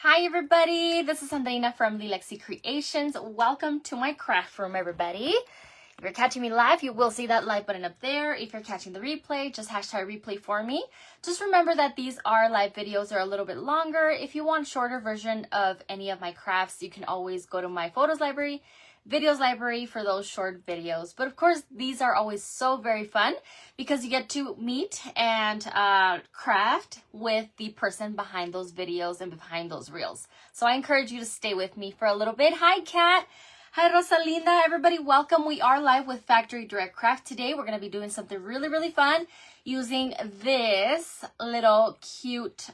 Hi everybody, this is Andreina from Lee Lexi Creations. Welcome to my craft room, everybody. If you're catching me live, you will see that live button up there. If you're catching the replay, just hashtag replay for me. Just remember that these are live videos, are a little bit longer. If you want shorter version of any of my crafts, you can always go to my photos library, videos library for those short videos. But of course, these are always so very fun because you get to meet and craft with the person behind those videos and behind those reels. So I encourage you to stay with me for a little bit. Hi, Kat. Hi, Rosalinda. Everybody, welcome. We are live with Factory Direct Craft. Today, we're going to be doing something really, really fun using this little cute,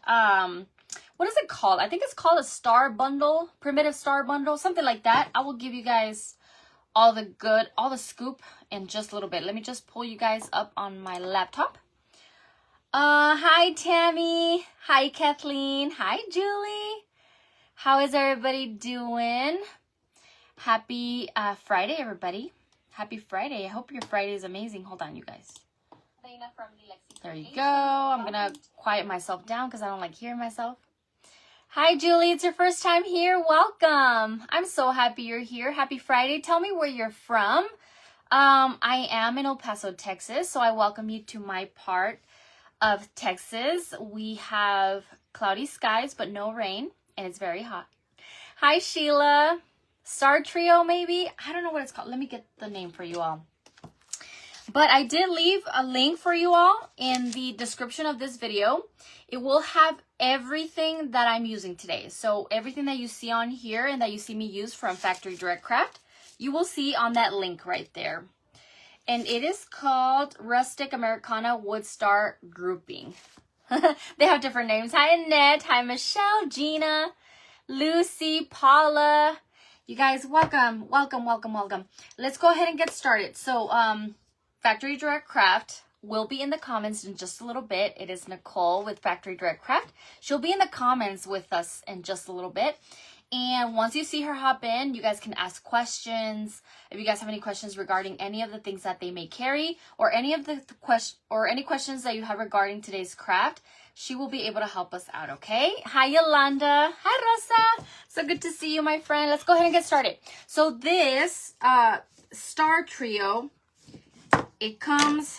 what is it called? I think it's called a star bundle, primitive star bundle, something like that. I will give you guys all the scoop in just a little bit. Let me just pull you guys up on my laptop. Hi, Tammy. Hi, Kathleen. Hi, Julie. How is everybody doing? Happy Friday, everybody. Happy Friday. I hope your Friday is amazing. Hold on, you guys. There you go. I'm going to quiet myself down because I don't like hearing myself. Hi, Julie. It's your first time here. Welcome. I'm so happy you're here. Happy Friday. Tell me where you're from. I am in El Paso, Texas, so I welcome you to my part of Texas. We have cloudy skies, but no rain, and it's very hot. Hi, Sheila. Star Trio, maybe? I don't know what it's called. Let me get the name for you all. But I did leave a link for you all in the description of this video. It will have everything that I'm using today. So everything that you see on here and that you see me use from Factory Direct Craft, you will see on that link right there. And it is called Rustic Americana Wood Star Grouping. They have different names. Hi, Annette. Hi, Michelle, Gina, Lucy, Paula. You guys, welcome, welcome, welcome, welcome. Let's go ahead and get started. So, Factory Direct Craft will be in the comments in just a little bit. It is Nicole with Factory Direct Craft. She'll be in the comments with us in just a little bit. And once you see her hop in, you guys can ask questions. If you guys have any questions regarding any of the things that they may carry or any of the any questions that you have regarding today's craft, she will be able to help us out, okay? Hi, Yolanda. Hi, Rosa. So good to see you, my friend. Let's go ahead and get started. So this Star Trio, it comes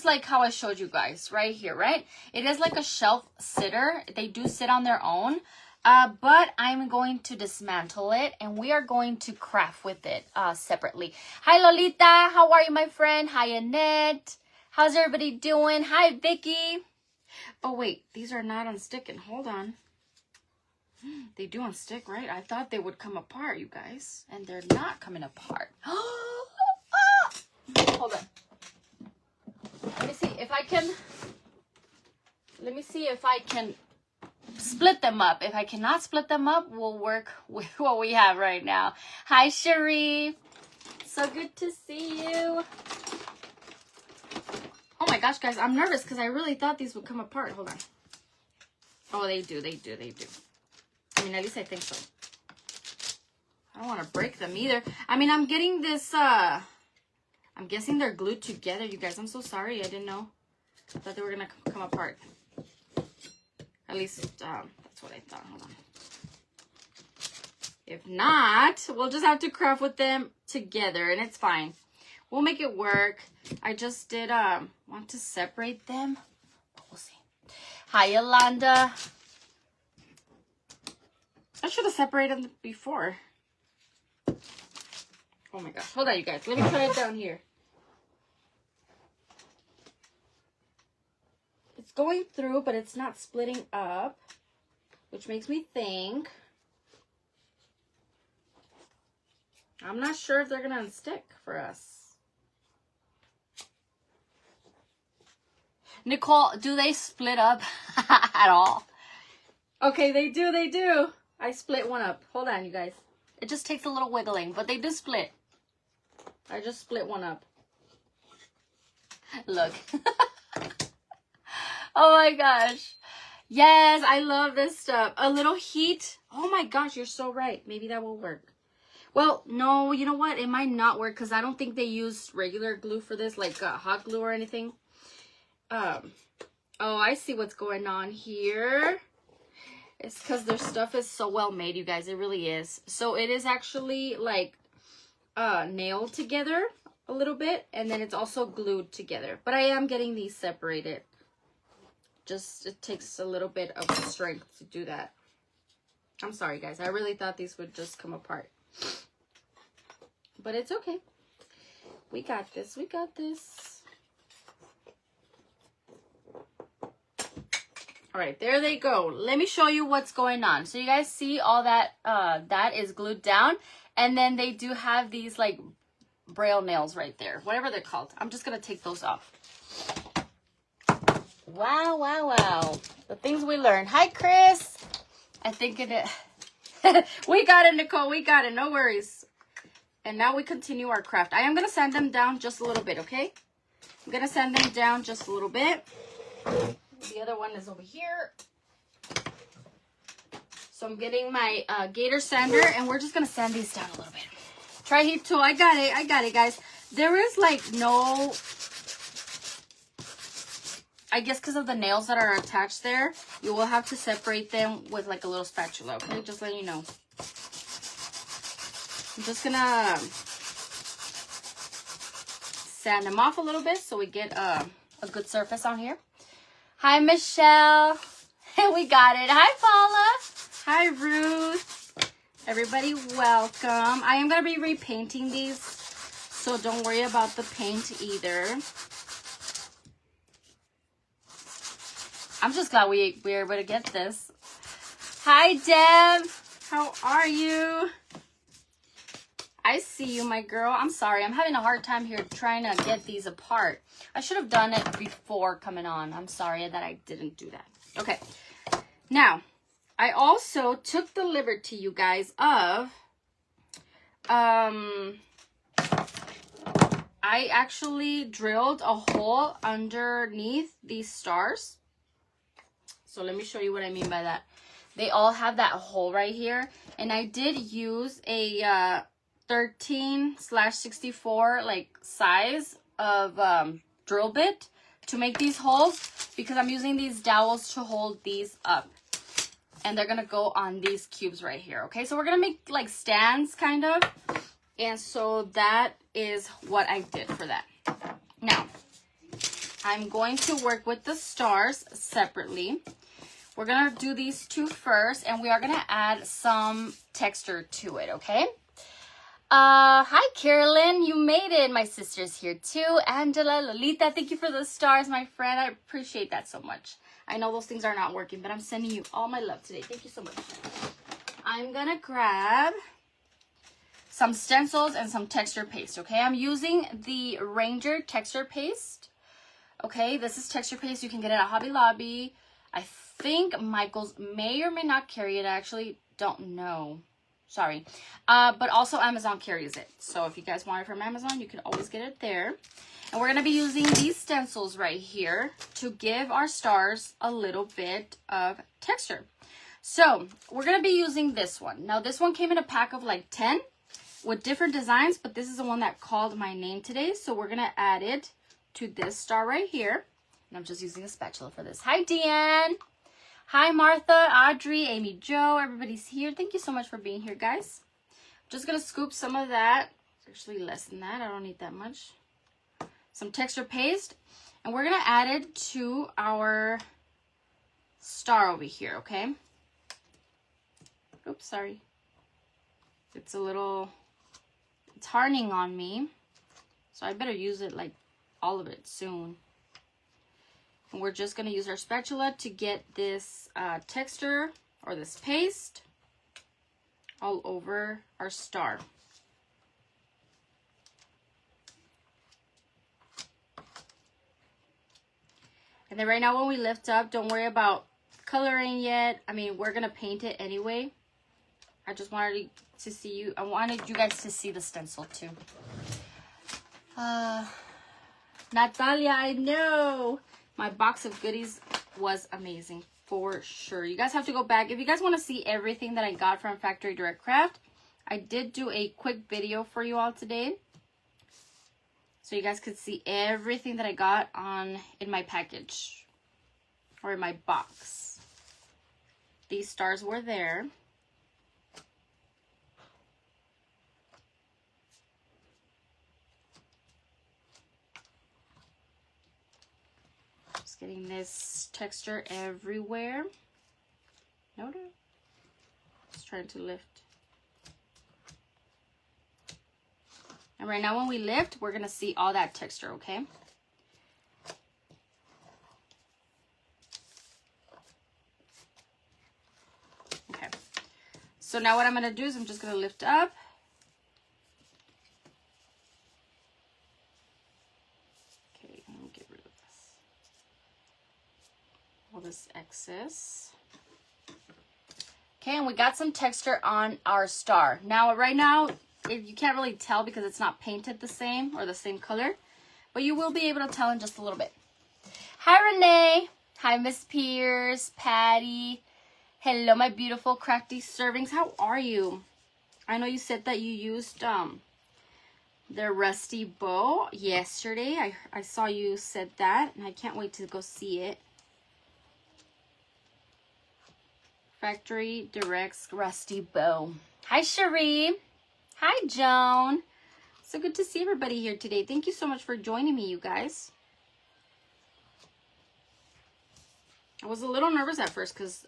like how I showed you guys right here, right? It is like a shelf sitter. They do sit on their own, but I'm going to dismantle it and we are going to craft with it separately. Hi, Lolita. How are you, my friend? Hi, Annette. How's everybody doing? Hi, Vicky. Oh, wait. These are not unsticking. Hold on. They do unstick, right? I thought they would come apart, you guys. And they're not coming apart. Hold on. Let me see if I can split them up. If I cannot split them up, we'll work with what we have right now. Hi, Cherie. So good to see you. Oh my gosh, guys, I'm nervous because I really thought these would come apart. Hold on. Oh, they do. I mean, at least I think so. I don't want to break them either. I mean, I'm getting this, I'm guessing they're glued together, you guys. I'm so sorry. I didn't know. I thought they were going to come apart. At least, that's what I thought. Hold on. If not, we'll just have to craft with them together, and it's fine. We'll make it work. I just did want to separate them. But we'll see. Hi, Yolanda. I should have separated them before. Oh my gosh. Hold on, you guys. Let me put it down here. It's going through, but it's not splitting up, which makes me think I'm not sure if they're going to unstick for us. Nicole, do they split up at all? Okay, they do. I split one up. Hold on, you guys. It just takes a little wiggling, but they do split. I just split one up. Look. Oh my gosh. Yes, I love this stuff. A little heat. Oh my gosh, you're so right. Maybe that will work. Well, no, you know what? It might not work because I don't think they use regular glue for this, like hot glue or anything. Oh, I see what's going on here. It's because their stuff is so well made, you guys. It really is. So it is actually like nailed together a little bit, and then it's also glued together. But I am getting these separated. Just it takes a little bit of strength to do that. I'm sorry, guys. I really thought these would just come apart. But it's okay. We got this. We got this. All right, there they go. Let me show you what's going on. So you guys see all that that is glued down, and then they do have these like braille nails right there, whatever they're called. I'm just gonna take those off. Wow, wow, wow. The things we learn. Hi, Chris. I think it we got it, Nicole. We got it. No worries. And now we continue our craft. I am gonna sand them down just a little bit, okay? I'm gonna sand them down just a little bit. The other one is over here. So I'm getting my gator sander, and we're just gonna sand these down a little bit. Try heat tool. I got it, guys. There is like no, I guess because of the nails that are attached there, you will have to separate them with like a little spatula, okay? Just letting you know. I'm just gonna sand them off a little bit so we get a good surface on here. Hi, Michelle. We got it. Hi, Paula. Hi, Ruth. Everybody, welcome. I am going to be repainting these, so don't worry about the paint either. I'm just glad we were able to get this. Hi, Deb. How are you? I see you, my girl. I'm sorry. I'm having a hard time here trying to get these apart. I should have done it before coming on. I'm sorry that I didn't do that. Okay. Now, I also took the liberty, you guys, of I actually drilled a hole underneath these stars. So let me show you what I mean by that. They all have that hole right here. And I did use a 13/64 like size of drill bit to make these holes, because I'm using these dowels to hold these up, and they're gonna go on these cubes right here. Okay, so we're gonna make like stands kind of, and so that is what I did for that. Now I'm going to work with the stars separately. We're gonna do these two first, and we are gonna add some texture to it. Okay. Hi, Carolyn. You made it. My sister's here too. Angela, Lolita, thank you for the stars, my friend. I appreciate that so much. I know those things are not working, but I'm sending you all my love today. Thank you so much. I'm gonna grab some stencils and some texture paste, okay? I'm using the Ranger texture paste. Okay, this is texture paste. You can get it at Hobby Lobby. I think Michael's may or may not carry it. I actually don't know. Sorry. But also Amazon carries it. So if you guys want it from Amazon, you can always get it there. And we're going to be using these stencils right here to give our stars a little bit of texture. So we're going to be using this one. Now this one came in a pack of like 10 with different designs, but this is the one that called my name today. So we're going to add it to this star right here. And I'm just using a spatula for this. Hi, Deanne. Hi, Martha, Audrey, Amy Jo. Everybody's here. Thank you so much for being here, guys. I'm just going to scoop some of that. It's actually less than that. I don't need that much. Some texture paste. And we're going to add it to our star over here, okay? Oops, sorry. It's a little, it's hardening on me. So I better use it like all of it soon. And we're just going to use our spatula to get this texture or this paste all over our star. And then right now when we lift up, don't worry about coloring yet. I mean, we're going to paint it anyway. I just wanted to see you. I wanted you guys to see the stencil too. Natalia, I know. My box of goodies was amazing for sure. You guys have to go back. If you guys want to see everything that I got from Factory Direct Craft, I did do a quick video for you all today. So you guys could see everything that I got in my package or in my box. these stars were there. Just getting this texture everywhere. Notice? Just trying to lift. And right now when we lift, we're going to see all that texture, okay? Okay. So now what I'm going to do is I'm just going to lift up. Okay, I'm going to get rid of this. All this excess. Okay, and we got some texture on our star. Now, right now, you can't really tell because it's not painted the same or the same color, but you will be able to tell in just a little bit. Hi, Renee. Hi, Miss Pierce, Patty. Hello, my beautiful Crafty servings. How are you? I know you said that you used their rusty bow yesterday. I saw you said that, and I can't wait to go see it. Factory Direct's rusty bow. Hi, Cherie. Hi, Joan. So good to see everybody here today. Thank you so much for joining me, you guys. I was a little nervous at first because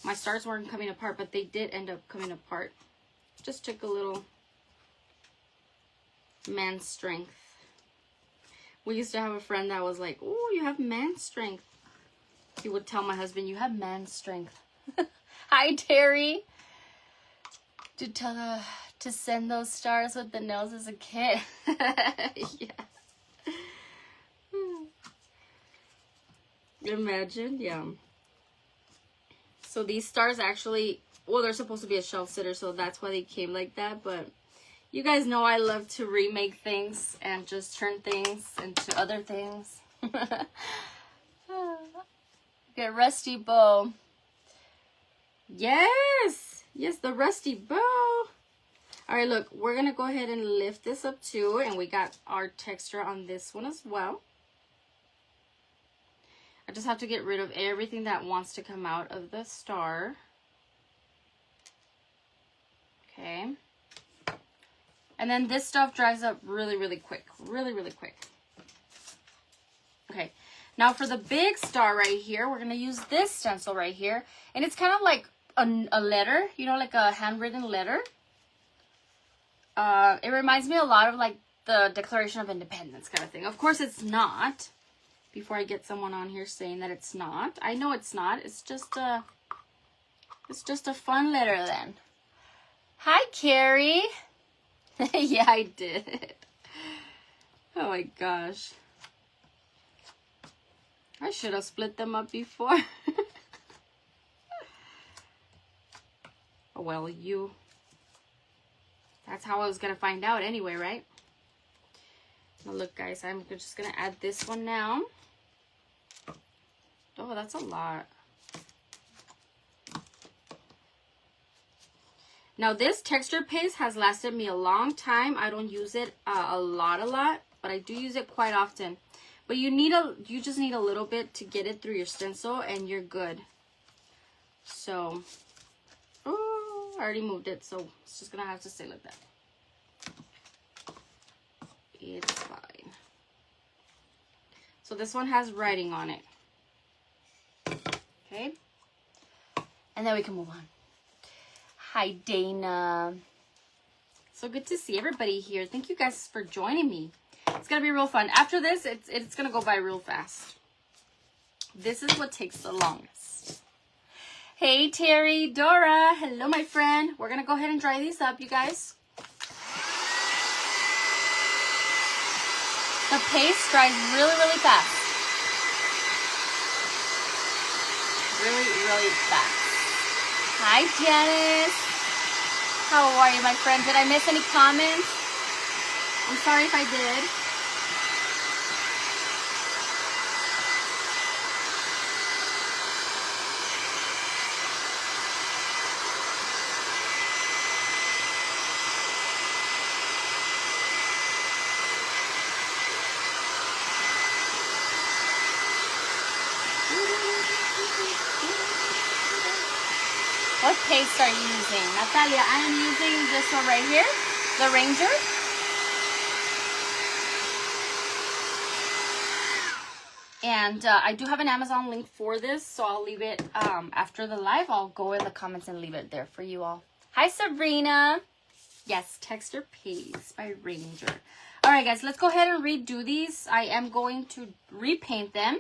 my stars weren't coming apart, but they did end up coming apart. Just took a little man strength. We used to have a friend that was like, "Oh, you have man strength." He would tell my husband, "You have man strength." Hi, Terry. To send those stars with the nails as a kid. Yeah. Imagine, yeah. So these stars actually, well, they're supposed to be a shelf sitter, so that's why they came like that. But you guys know I love to remake things and just turn things into other things. Get rusty bow. Yes, yes, the rusty bow. All right, look, we're gonna go ahead and lift this up too, and we got our texture on this one as well. I just have to get rid of everything that wants to come out of the star. Okay. And then this stuff dries up really, really quick. Really, really quick. Okay. Now for the big star right here, we're going to use this stencil right here. And it's kind of like a letter, you know, like a handwritten letter. It reminds me a lot of like the Declaration of Independence kind of thing. Of course it's not. Before I get someone on here saying that it's not. I know it's not. It's just a fun letter then. Hi, Carrie. Yeah, I did. Oh my gosh. I should have split them up before. Oh, well, that's how I was going to find out anyway, right? Now look, guys, I'm just going to add this one now. Oh, that's a lot. Now, this texture paste has lasted me a long time. I don't use it a lot, but I do use it quite often. But you just need a little bit to get it through your stencil, and you're good. So, oh, I already moved it, so it's just gonna have to stay like that. It's fine. So this one has writing on it. Okay. And then we can move on. Hi, Dana. So good to see everybody here. Thank you guys for joining me. It's going to be real fun. After this, it's going to go by real fast. This is what takes the longest. Hey, Terry, Dora. Hello, my friend. We're going to go ahead and dry these up, you guys. The paste dries really, really fast. Really, really fast. Hi, Janice. How are you, my friend? Did I miss any comments? I'm sorry if I did. What paste are you using? Natalia, I am using this one right here, the Ranger. And I do have an Amazon link for this, so I'll leave it after the live. I'll go in the comments and leave it there for you all. Hi, Sabrina. Yes, Texture Paste by Ranger. All right, guys, let's go ahead and redo these. I am going to repaint them.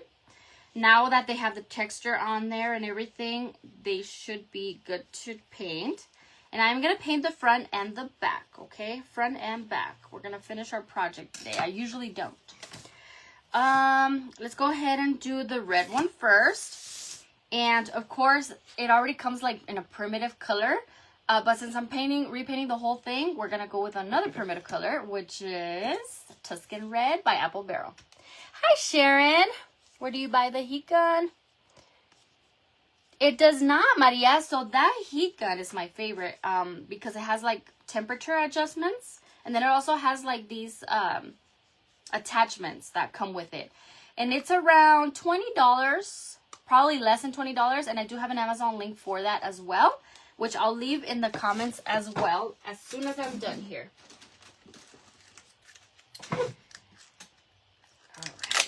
Now that they have the texture on there and everything, they should be good to paint. And I'm going to paint the front and the back, okay? Front and back. We're going to finish our project today. I usually don't. Let's go ahead and do the red one first. And of course, it already comes like in a primitive color. But since I'm repainting the whole thing, we're gonna go with another primitive color, which is Tuscan Red by Apple Barrel. Hi, Sharon. Where do you buy the heat gun? It does not, Maria. So that heat gun is my favorite because it has like temperature adjustments. And then it also has like these attachments that come with it, and it's around $20, probably less than $20, and I do have an Amazon link for that as well, which I'll leave in the comments as well as soon as I'm done here. All right.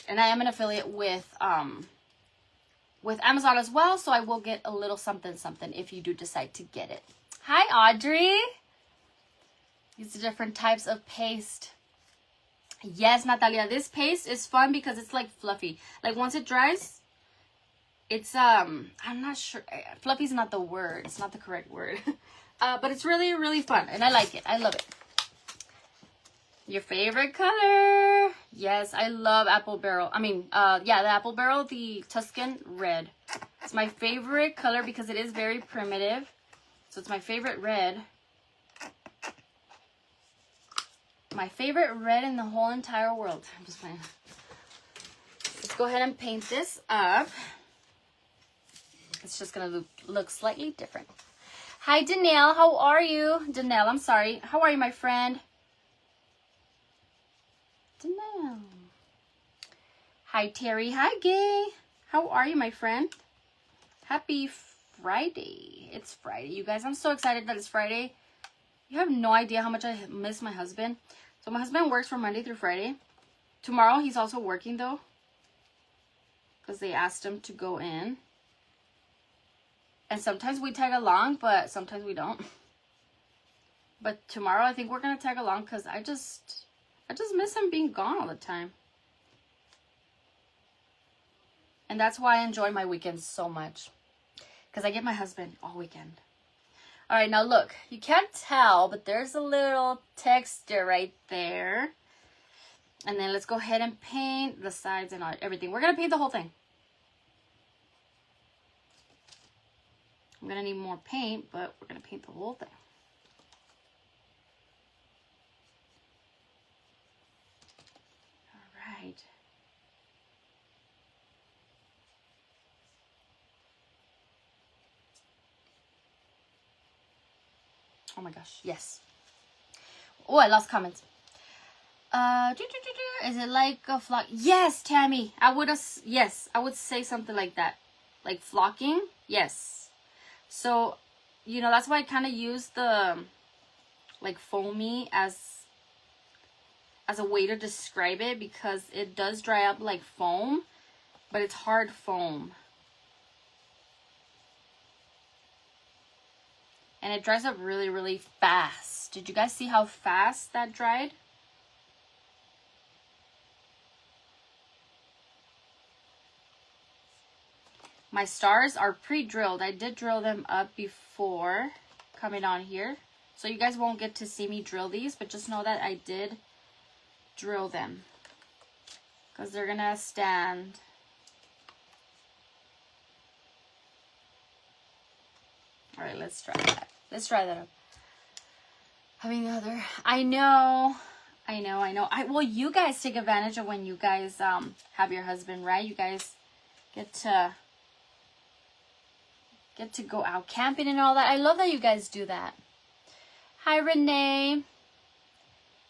And I am an affiliate with Amazon as well, so I will get a little something if you do decide to get it. Hi, Audrey. These are different types of paste. Yes, Natalia, this paste is fun because it's like fluffy. Like once it dries, it's I'm not sure, fluffy is not the word, it's not the correct word. But it's really, really fun and I like it. I love it. Your favorite color? Yes, I love Apple Barrel. Yeah, the Apple Barrel, the Tuscan Red. It's my favorite color because it is very primitive. So it's my favorite red. My favorite red in the whole entire world. I'm just playing. Let's go ahead and paint this up. It's just going to look slightly different. Hi, Danelle. How are you? Danelle, I'm sorry. How are you, my friend? Danelle. Hi, Terry. Hi, Gay. How are you, my friend? Happy Friday. It's Friday, you guys. I'm so excited that it's Friday. You have no idea how much I miss my husband. So my husband works from Monday through Friday. Tomorrow he's also working though, because they asked him to go in. And sometimes we tag along, but sometimes we don't. But tomorrow I think we're gonna tag along because I just miss him being gone all the time. And that's why I enjoy my weekends so much, because I get my husband all weekend. All right, now look, you can't tell, but there's a little texture right there. And then let's go ahead and paint the sides and everything. We're going to paint the whole thing. I'm going to need more paint, but we're going to paint the whole thing. All right. Oh my gosh, yes. Oh, I lost comments. Is it like a flock? Yes, Tammy. I would say something like that. Like flocking? Yes. So, you know, that's why I kind of use the like foamy as a way to describe it, because it does dry up like foam, but it's hard foam. And it dries up really, really fast. Did you guys see how fast that dried? My stars are pre-drilled. I did drill them up before coming on here. So you guys won't get to see me drill these, but just know that I did drill them, because they're gonna stand. All right, let's try that. Let's try that up. Having the other. I know. Well, you guys take advantage of when you guys have your husband, right? You guys get to go out camping and all that. I love that you guys do that. Hi, Renee.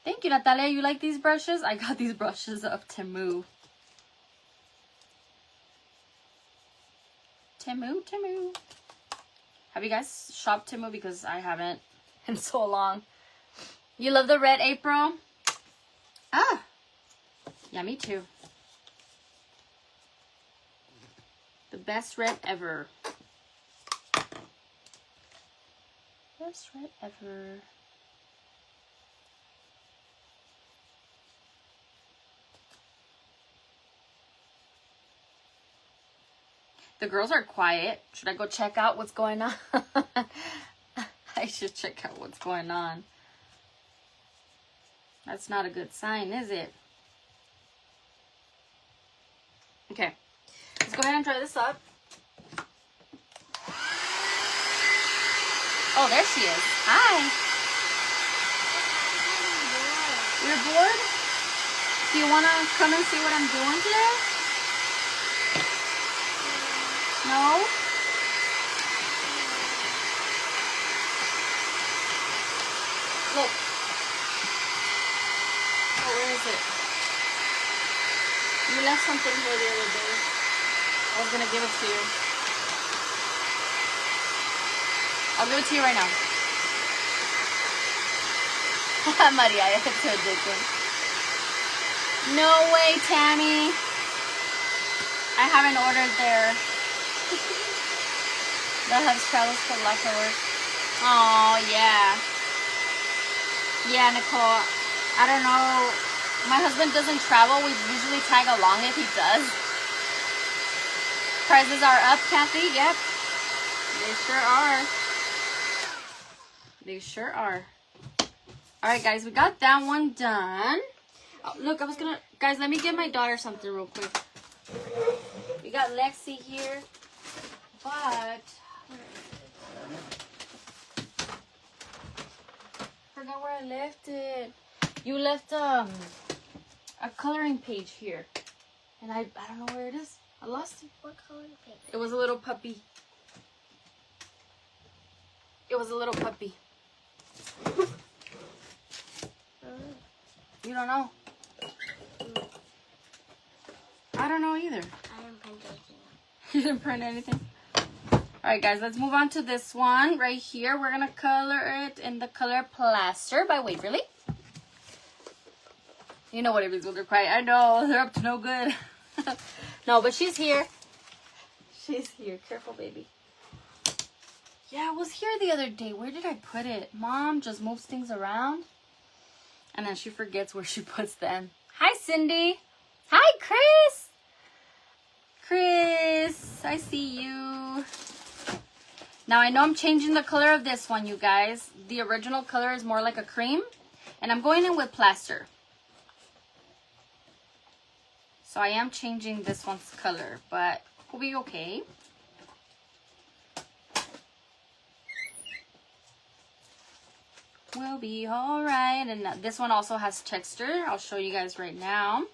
Thank you, Natalia. You like these brushes? I got these brushes of Temu. Temu. Have you guys shopped Temu? Because I haven't in so long. You love the red, April? Ah! Yeah, me too. The best red ever. Best red ever. The girls are quiet. Should I go check out what's going on? I should check out what's going on. That's not a good sign, is it? Okay. Let's go ahead and try this up. Oh, there she is. Hi. You're bored? Do you want to come and see what I'm doing today? No? Look. Oh, where is it? You left something here the other day. I was going to give it to you. I'll give it to you right now. Maria, it's so addicting. No way, Tammy. I haven't ordered there. The hubs travels for leftovers. Oh, yeah. Yeah, Nicole. I don't know. My husband doesn't travel. We usually tag along if he does. Prices are up, Kathy. Yep. They sure are. They sure are. Alright, guys. We got that one done. Oh, look, I was gonna... Guys, let me give my daughter something real quick. We got Lexi here. But... forgot where I left it. You left a coloring page here. And I don't know where it is. I lost it. What coloring page? It was a little puppy. It was a little puppy. You don't know? I don't know either. I didn't print anything. You didn't print anything? Alright guys, let's move on to this one right here. We're going to color it in the color Plaster by Waverly. You know what everybody's going to cry. I know, they're up to no good. No, but she's here. She's here. Careful, baby. Yeah, I was here the other day. Where did I put it? Mom just moves things around. And then she forgets where she puts them. Hi, Cindy. Hi, Chris. Chris, I see you. Now, I know I'm changing the color of this one, you guys. The original color is more like a cream. And I'm going in with Plaster. So I am changing this one's color, but we'll be okay. We'll be all right. And this one also has texture. I'll show you guys right now.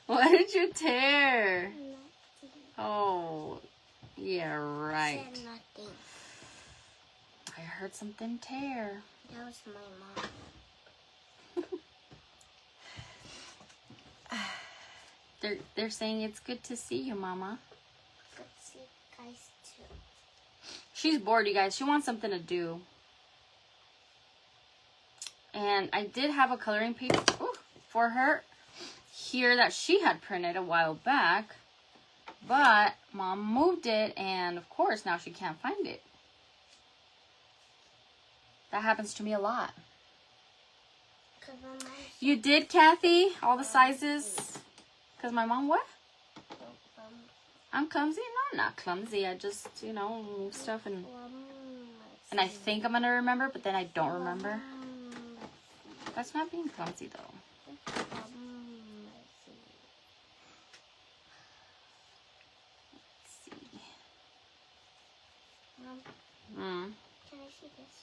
What did you tear? Nothing. Oh, yeah, right. Said nothing. I heard something tear. That was my mom. They're saying it's good to see you, Mama. Good to see you guys too. She's bored, you guys. She wants something to do. And I did have a coloring page for her here that she had printed a while back. But Mom moved it, and of course now she can't find it. That happens to me a lot. You did, Kathy? All the sizes? Because my mom what? I'm clumsy? No, I'm not clumsy. I just, you know, move stuff and I think I'm going to remember, but then I don't remember. That's not being clumsy, though. Let's see. Can I see this?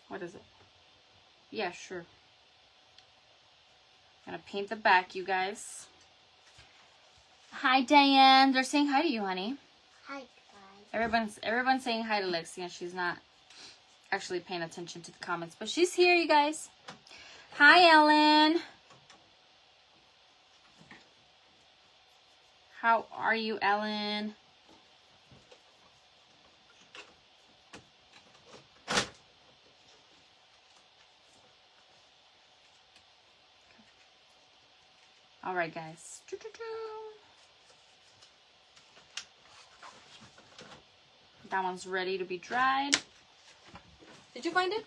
What is it? Yeah, sure. I'm going to paint the back, you guys. Hi, Diane. They're saying hi to you, honey. Hi, guys. Everyone's saying hi to Lexi, and she's not actually paying attention to the comments. But she's here, you guys. Hi, Ellen. How are you, Ellen? All right, guys. That one's ready to be dried. Did you find it?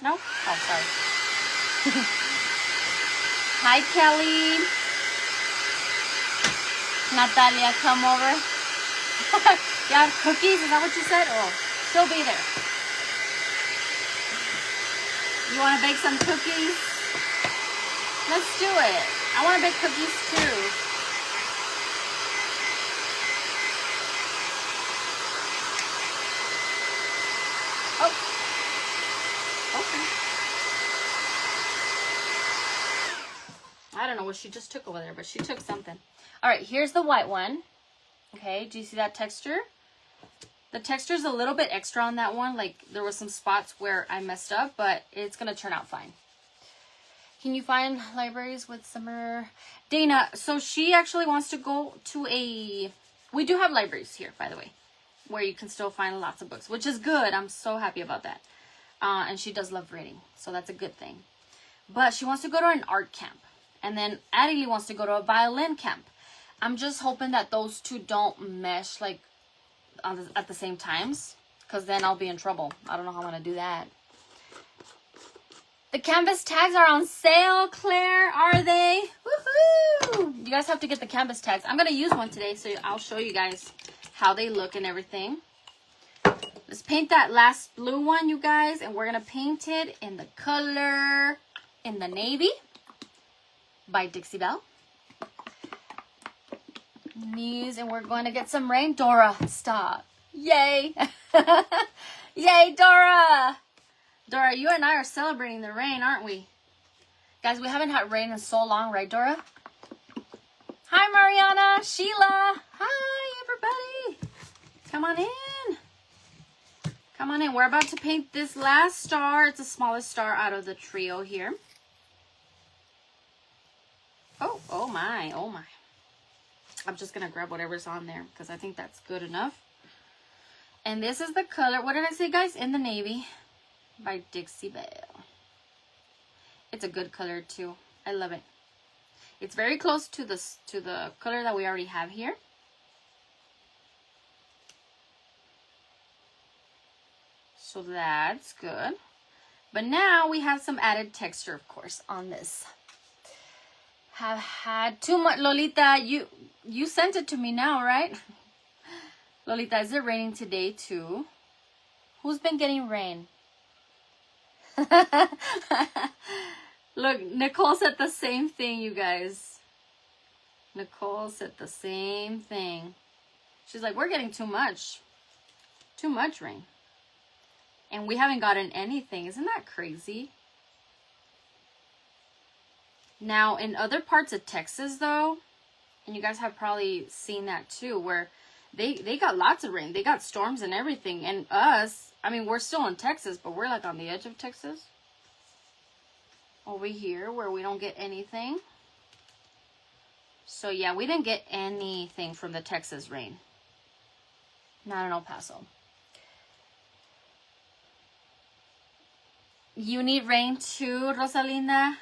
No? Oh, sorry. Hi, Kelly. Natalia, come over. You have cookies? Is that what you said? Oh, she'll be there. You want to bake some cookies? Let's do it. I want to bake cookies too. Oh. Okay. I don't know what she just took over there, but she took something. All right, here's the white one. Okay, do you see that texture? The texture's a little bit extra on that one. Like, there were some spots where I messed up, but it's going to turn out fine. Can you find libraries with summer? Dana, so she actually wants to go to a... We do have libraries here, by the way, where you can still find lots of books, which is good. I'm so happy about that. And she does love reading, so that's a good thing. But she wants to go to an art camp. And then Addie wants to go to a violin camp. I'm just hoping that those two don't mesh like at the same times, because then I'll be in trouble. I don't know how I'm going to do that. The canvas tags are on sale, Claire. Are they? Woohoo! You guys have to get the canvas tags. I'm going to use one today, so I'll show you guys how they look and everything. Let's paint that last blue one, you guys. And we're going to paint it in the color, in the navy by Dixie Belle. Knees, and we're going to get some rain. Dora, stop. Yay. Yay, Dora. Dora, you and I are celebrating the rain, aren't we? Guys, we haven't had rain in so long, right, Dora? Hi, Mariana. Sheila. Hi, everybody. Come on in. Come on in. We're about to paint this last star. It's the smallest star out of the trio here. Oh, oh my, oh my. I'm just going to grab whatever's on there because I think that's good enough. And this is the color. What did I say, guys? In the navy by Dixie Belle. It's a good color too. I love it. It's very close to the color that we already have here. So that's good. But now we have some added texture, of course, on this. Have had too much. Lolita, you sent it to me now, right? Lolita, is it raining today too? Who's been getting rain? Look, Nicole said the same thing, you guys. Nicole said the same thing. She's like, we're getting too much. Too much rain. And we haven't gotten anything. Isn't that crazy? Now, in other parts of Texas, though, and you guys have probably seen that too, where they got lots of rain. They got storms and everything. And us, I mean, we're still in Texas, but we're like on the edge of Texas. Over here, where we don't get anything. So, yeah, we didn't get anything from the Texas rain. Not in El Paso. You need rain too, Rosalinda?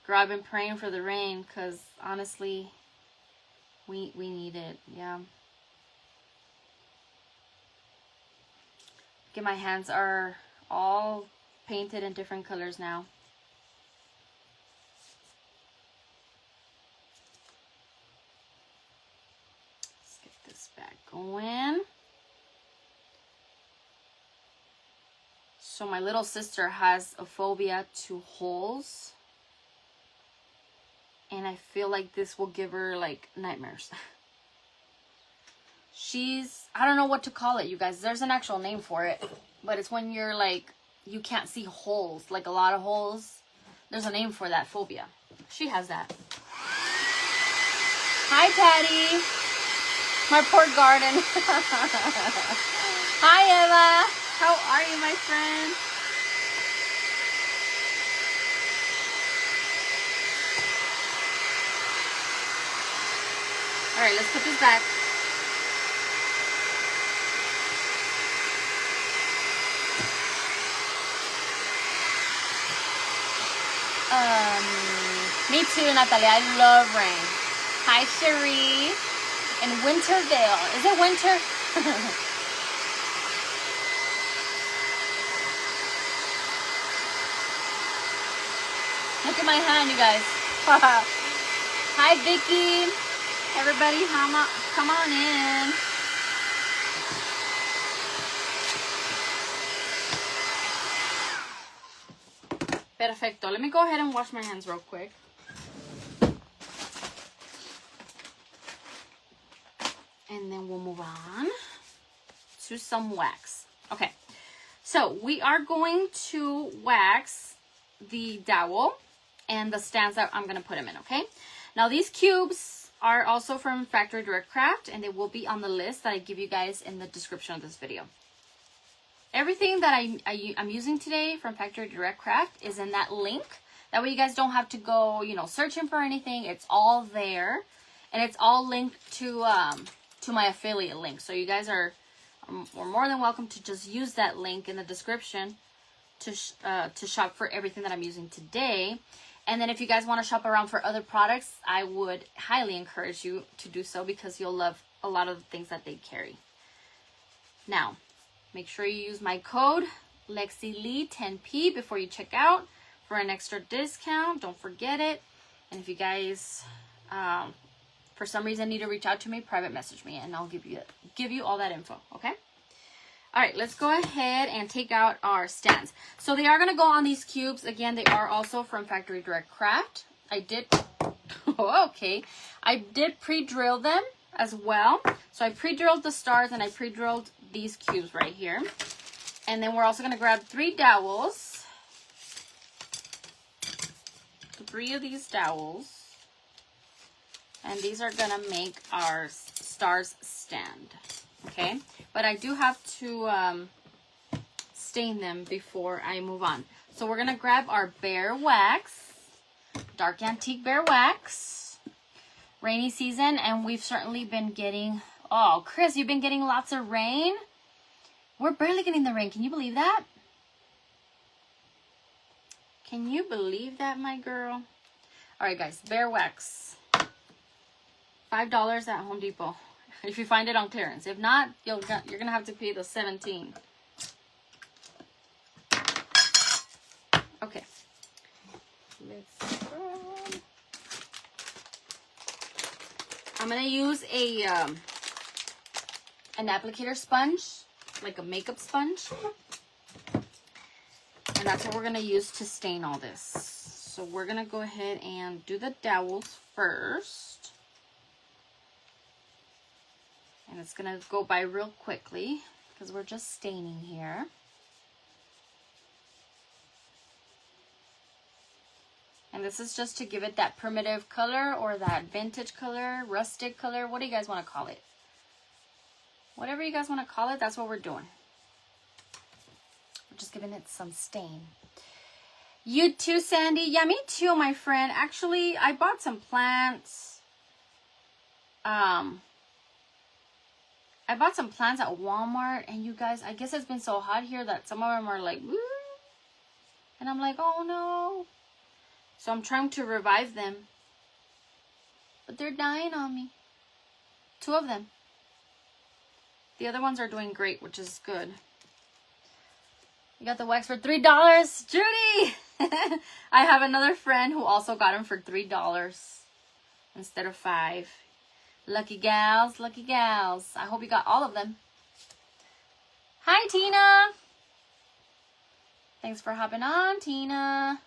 Girl, I've been praying for the rain because honestly, we need it. Yeah. Okay, my hands are all painted in different colors now. Let's get this back going. So my little sister has a phobia to holes. And I feel like this will give her like nightmares. I don't know what to call it, you guys. There's an actual name for it. But it's when you're like, you can't see holes, like a lot of holes. There's a name for that phobia. She has that. Hi, Patty. My poor garden. Hi, Ella. How are you, my friend? right, let's put this back. Me too, Natalia. I love rain. Hi, Cherie. In Wintervale. Is it winter? Look at my hand, you guys. Hi, Vicky. Everybody, come on in. Perfecto. Let me go ahead and wash my hands real quick. And then we'll move on to some wax. Okay, so we are going to wax the dowel and the stands that I'm gonna put them in, okay? Now these cubes are also from Factory Direct Craft, and they will be on the list that I give you guys in the description of this video. Everything that I'm using today from Factory Direct Craft is in that link. That way you guys don't have to go, you know, searching for anything. It's all there, and it's all linked to my affiliate link. So you guys are more than welcome to just use that link in the description to shop for everything that I'm using today. And then if you guys want to shop around for other products, I would highly encourage you to do so, because you'll love a lot of the things that they carry. Now, make sure you use my code LexiLee10P before you check out for an extra discount. Don't forget it. And if you guys for some reason need to reach out to me, private message me and I'll give you all that info, okay? All right, let's go ahead and take out our stands. So they are going to go on these cubes. Again, they are also from Factory Direct Craft. I did pre-drill them as well. So I pre-drilled the stars and I pre-drilled these cubes right here. And then we're also going to grab 3 dowels. 3 of these dowels. And these are going to make our stars stand. Okay, but I do have to stain them before I move on. So we're gonna grab our Bear Wax, Dark Antique Bear Wax. Rainy season, and we've certainly been getting, oh, Chris, you've been getting lots of rain? We're barely getting the rain. Can you believe that? Can you believe that, my girl? All right, guys, Bear Wax. $5 at Home Depot. If you find it on clearance. If not, you're gonna have to pay the $17. Okay. Let's go. I'm gonna use a an applicator sponge, like a makeup sponge, and that's what we're gonna use to stain all this. So we're gonna go ahead and do the dowels first. And it's going to go by real quickly because we're just staining here. And this is just to give it that primitive color or that vintage color, rustic color. What do you guys want to call it? Whatever you guys want to call it, that's what we're doing. We're just giving it some stain. You too, Sandy. Yeah, me too, my friend. Actually, I bought some plants. I bought some plants at Walmart, and you guys, I guess it's been so hot here that some of them are like, woo, and I'm like, oh no. So I'm trying to revive them, but they're dying on me. 2 of them. The other ones are doing great, which is good. You got the wax for $3, Judy. I have another friend who also got them for $3 instead of $5. Lucky gals, lucky gals. I hope you got all of them. Hi, Tina. Thanks for hopping on, Tina.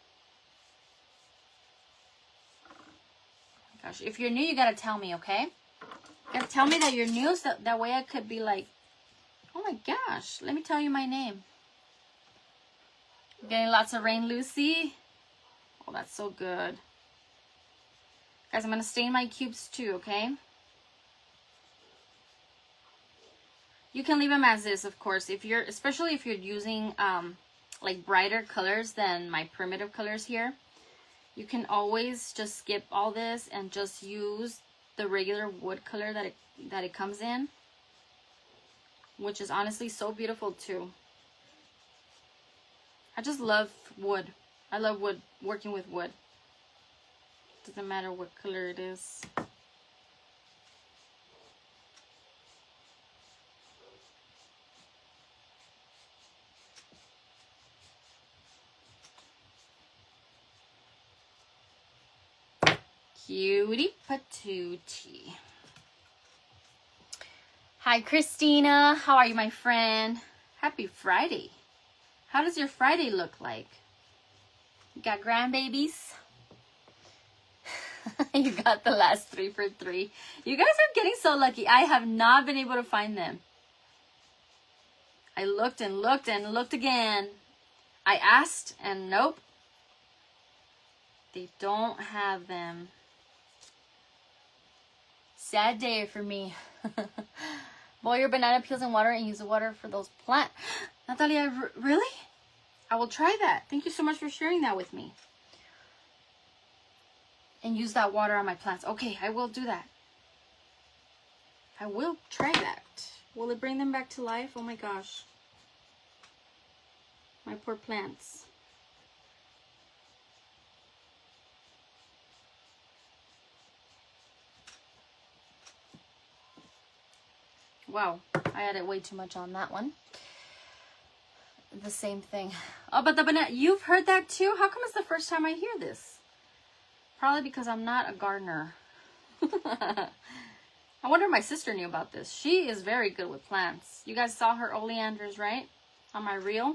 Gosh, if you're new, you gotta tell me, okay? You gotta tell me that you're new, so that way I could be like, oh my gosh, let me tell you my name. Getting lots of rain, Lucy. Oh, that's so good. Guys, I'm gonna stain my cubes too, okay? You can leave them as is, of course, especially if you're using like brighter colors than my primitive colors here. You can always just skip all this and just use the regular wood color that it comes in, which is honestly so beautiful too. I just love wood. I love wood, working with wood. Doesn't matter what color it is. Cutie patootie. Hi, Christina. How are you, my friend? Happy Friday. How does your Friday look like? You got grandbabies? You got the last 3 for 3. You guys are getting so lucky. I have not been able to find them. I looked and looked and looked again. I asked and nope. They don't have them. Sad day for me. Boil your banana peels in water and use the water for those plants. Natalia, really? I will try that. Thank you so much for sharing that with me. And use that water on my plants. Okay, I will do that. I will try that. Will it bring them back to life? Oh my gosh. My poor plants. Wow, I added way too much on that one. The same thing. Oh, but the banana, you've heard that too? How come it's the first time I hear this? Probably because I'm not a gardener. I wonder if my sister knew about this. She is very good with plants. You guys saw her oleanders, right? On my reel.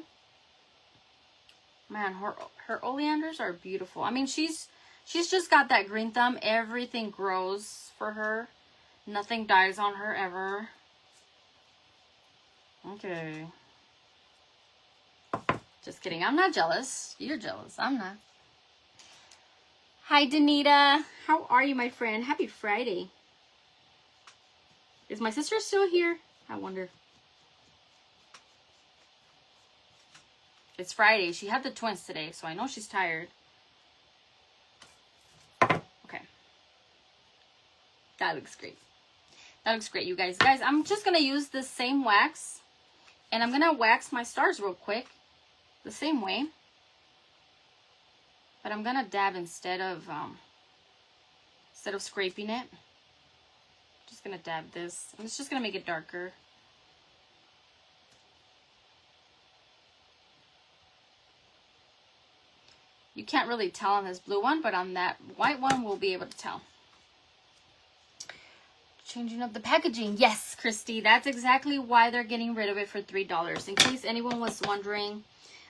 Man, her oleanders are beautiful. I mean, she's just got that green thumb. Everything grows for her. Nothing dies on her ever. Okay. Just kidding. I'm not jealous. You're jealous. I'm not. Hi, Danita. How are you, my friend? Happy Friday. Is my sister still here? I wonder. It's Friday. She had the twins today, so I know she's tired. Okay. That looks great. That looks great, you guys. Guys, I'm just going to use this same wax. And I'm going to wax my stars real quick. The same way. But I'm going to dab instead of scraping it. Just going to dab this. And it's just going to make it darker. You can't really tell on this blue one, but on that white one, we'll be able to tell. Changing up the packaging. Yes, Christy, that's exactly why they're getting rid of it for $3. In case anyone was wondering,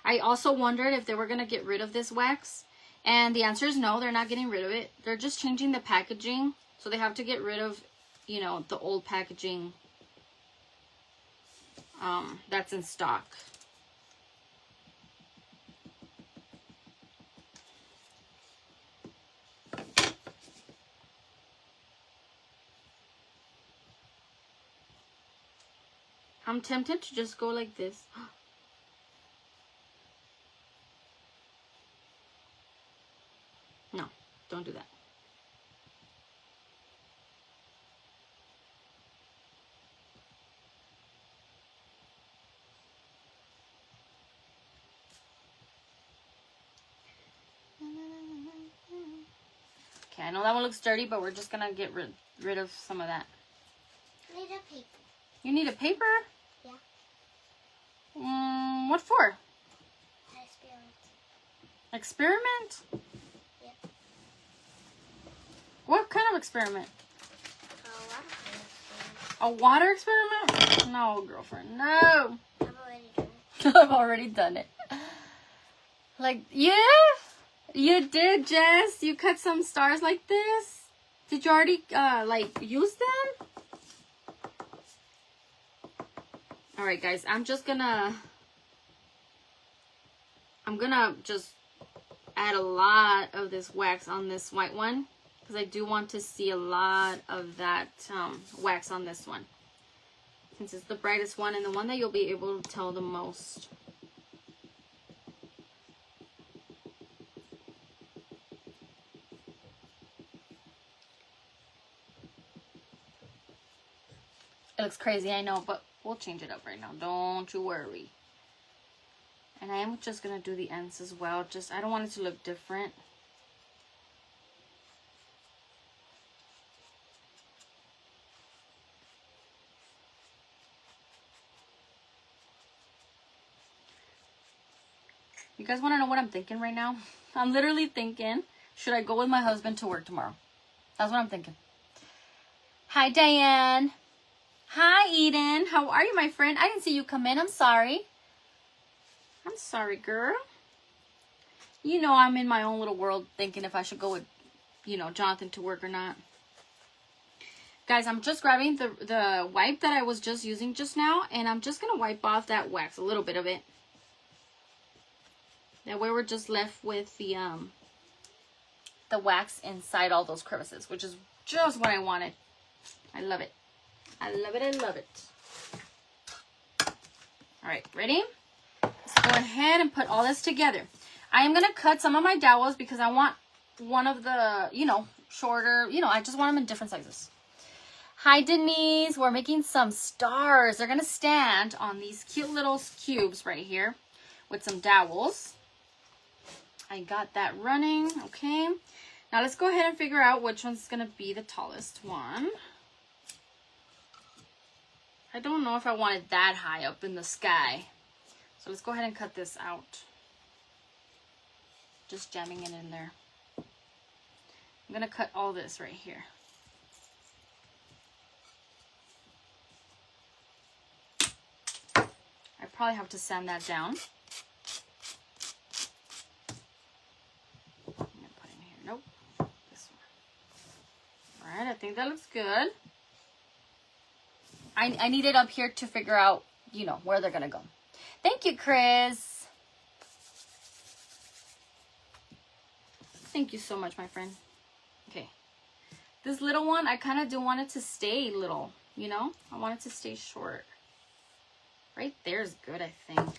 I also wondered if they were going to get rid of this wax. And the answer is no, they're not getting rid of it. They're just changing the packaging. So they have to get rid of, you know, the old packaging that's in stock. I'm tempted to just go like this. No, don't do that. Okay, I know that one looks dirty, but we're just gonna get rid of some of that. I need a paper. You need a paper? Yeah. What for? Experiment. Experiment? Yeah. What kind of experiment? A water experiment. A water experiment? No, girlfriend, no. I've already done it. I've already done it. Like, yeah, you did, Jess. You cut some stars like this. Did you already, like, use them? All right, guys, I'm gonna just add a lot of this wax on this white one because I do want to see a lot of that wax on this one since it's the brightest one and the one that you'll be able to tell the most. It looks crazy, I know, but we'll change it up right now. Don't you worry. And I am just going to do the ends as well. Just, I don't want it to look different. You guys want to know what I'm thinking right now? I'm literally thinking, should I go with my husband to work tomorrow? That's what I'm thinking. Hi, Diane. Hi, Eden. How are you, my friend? I didn't see you come in. I'm sorry. I'm sorry, girl. You know I'm in my own little world thinking if I should go with, you know, Jonathan to work or not. Guys, I'm just grabbing the wipe that I was just using just now, and I'm just going to wipe off that wax, a little bit of it. That way we're just left with the wax inside all those crevices, which is just what I wanted. I love it. I love it. I love it. All right, ready? Let's go ahead and put all this together. I am going to cut some of my dowels because I want one of the, you know, shorter, you know, I just want them in different sizes. Hi, Denise. We're making some stars. They're going to stand on these cute little cubes right here with some dowels. I got that running. Okay. Now let's go ahead and figure out which one's going to be the tallest one. I don't know if I want it that high up in the sky. So let's go ahead and cut this out. Just jamming it in there. I'm going to cut all this right here. I probably have to sand that down. I'm going to put in here. Nope. This one. Alright, I think that looks good. I need it up here to figure out, you know, where they're going to go. Thank you, Chris. Thank you so much, my friend. Okay. This little one, I kind of do want it to stay little, you know? I want it to stay short. Right there is good, I think.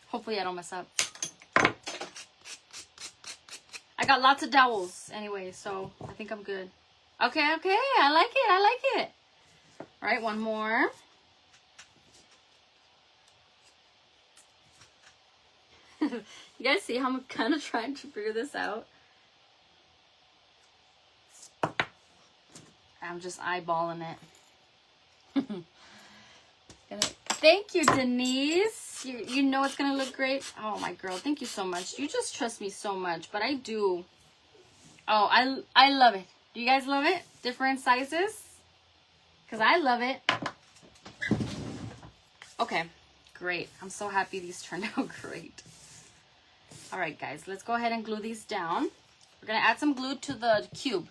Hopefully I don't mess up. I got lots of dowels anyway, so I think I'm good. Okay, I like it, I like it. All right, one more. You guys see how I'm kind of trying to figure this out? I'm just eyeballing it. Thank you, Denise. You know it's gonna look great. Oh my girl, thank you so much. You just trust me so much, but I do. Oh, I love it. Do you guys love it? Different sizes? Because I love it. Okay, great. I'm so happy these turned out great. All right, guys, let's go ahead and glue these down. We're going to add some glue to the cube.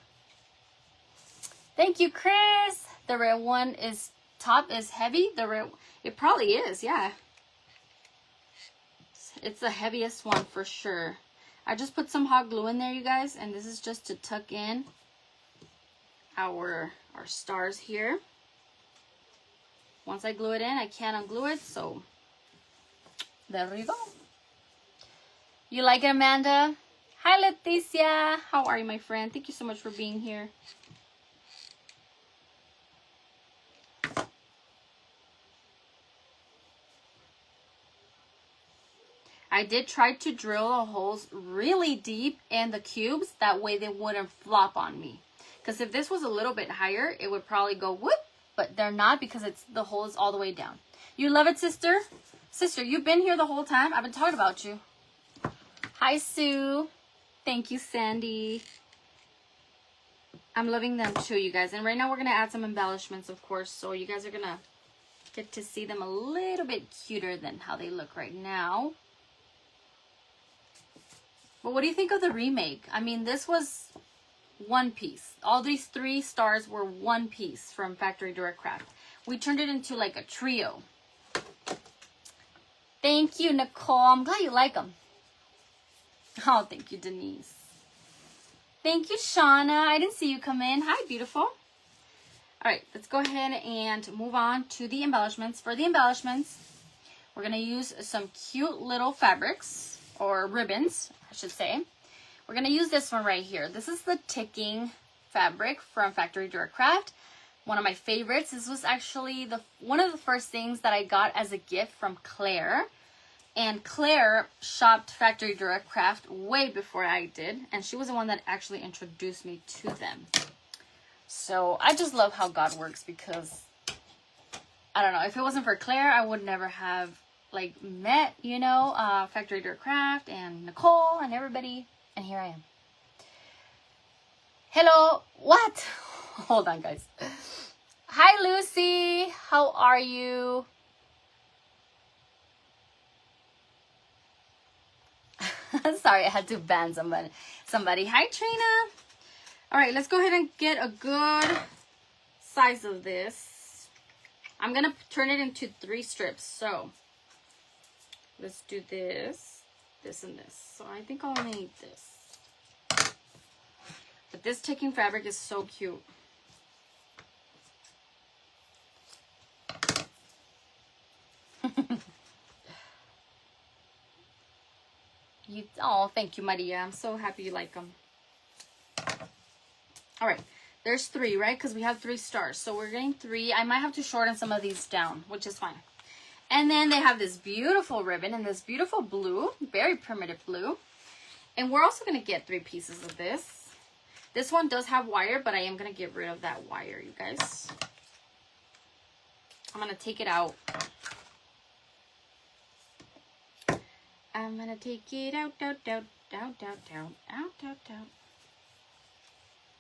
Thank you, Chris. The red one is, top is heavy. The red, it probably is, yeah. It's the heaviest one for sure. I just put some hot glue in there, you guys, and this is just to tuck in our stars here. Once I glue it in, I can't unglue it, so there we go. You like it, Amanda? Hi, Leticia. How are you, my friend? Thank you so much for being here. I did try to drill the holes really deep in the cubes. That way they wouldn't flop on me. Because if this was a little bit higher, it would probably go whoop. But they're not because it's the hole is all the way down. You love it, sister? Sister, you've been here the whole time. I've been talking about you. Hi, Sue. Thank you, Sandy. I'm loving them too, you guys. And right now we're going to add some embellishments, of course. So you guys are going to get to see them a little bit cuter than how they look right now. But what do you think of the remake? I mean, this was one piece. All these 3 stars were one piece from Factory Direct Craft. We turned it into like a trio. Thank you, Nicole. I'm glad you like them. Oh, thank you, Denise. Thank you, Shauna. I didn't see you come in. Hi, beautiful. All right, let's go ahead and move on to the embellishments. For the embellishments, we're going to use some cute little fabrics, or ribbons, I should say. We're going to use this one right here. This is the ticking fabric from Factory Direct Craft. One of my favorites. This was actually one of the first things that I got as a gift from Claire. And Claire shopped Factory Direct Craft way before I did. And she was the one that actually introduced me to them. So I just love how God works, because I don't know, if it wasn't for Claire, I would never have like met, you know, Factory Direct Craft and Nicole and everybody. And here I am. Hello. What? Hold on, guys. Hi, Lucy. How are you? Sorry, I had to ban somebody. Hi, Trina. All right, let's go ahead and get a good size of this. I'm going to turn it into 3 strips. So let's do this, this, and this. So I think I'll only need this. But this ticking fabric is so cute. Oh, thank you, Maria. I'm so happy you like them. All right, there's 3, right? Because we have 3 stars. So we're getting 3. I might have to shorten some of these down, which is fine. And then they have this beautiful ribbon and this beautiful blue, very primitive blue. And we're also going to get 3 pieces of this. This one does have wire, but I am going to get rid of that wire, you guys. I'm going to take it out. I'm going to take it out.